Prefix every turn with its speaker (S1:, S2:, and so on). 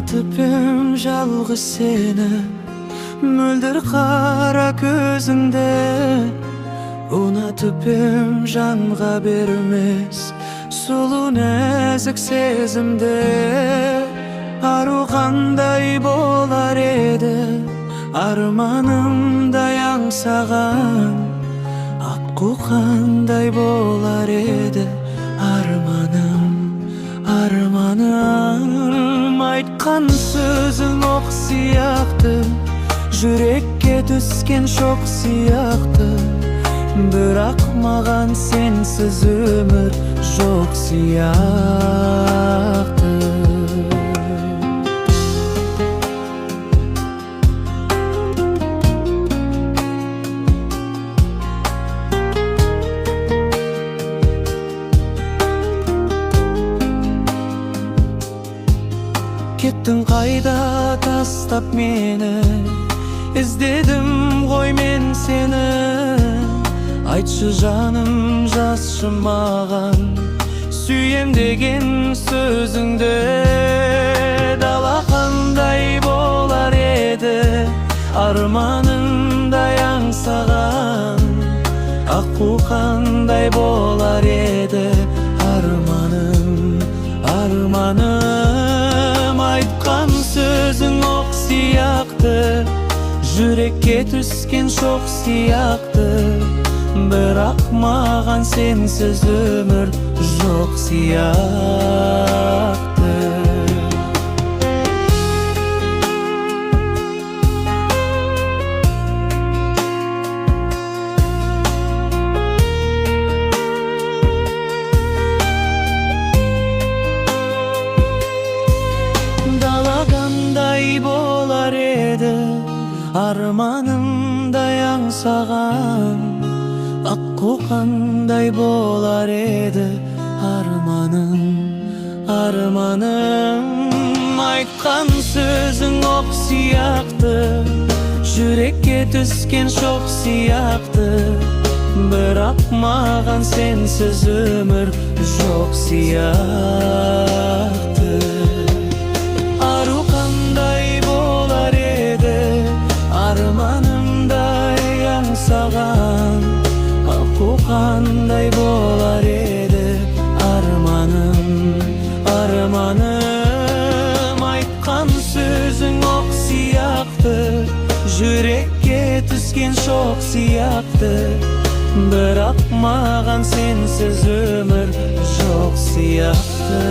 S1: Unutupum жалғыз seni Мөлдір қара көзіңді Unutupum жанға бермес Сұлу нәзік сезімді Ару қандай болар еді Арманымдай аңсаған Аққу қандай болар еді Арманым Айтқан сөзің оқ сияқты Жүрекке түскен шоқ сияқты Бірақ маған сенсіз өмір жоқ сияқты Кеттің қайда тастап мені Іздедім ғой мен сені Айтшы жаным жазшы маған Сүйем деген сөзіңді Дала қандай болар еді Арманымдай аңсаған Аққу қандай болар еді Арманым Айтқан сөзің оқ сияқты Жүрекке түскен шоқ сияқты Бірақ маған сенсіз өмір жоқ сияқты болар еді Арманымдай аңсаған Аққу қандай болар еді Арманым Айтқан сөзің оқ сияқты Жүрекке түскен шоқ сияқты Бірақ маған сенсіз өмір жоқ сияқты Арманымдай аңсаған Аққу қандай болар еді Арманым Айтқан сөзің оқ сияқты Жүрекке түскен шоқ сияқты Бірақ маған сенсіз өмір жоқ сияқты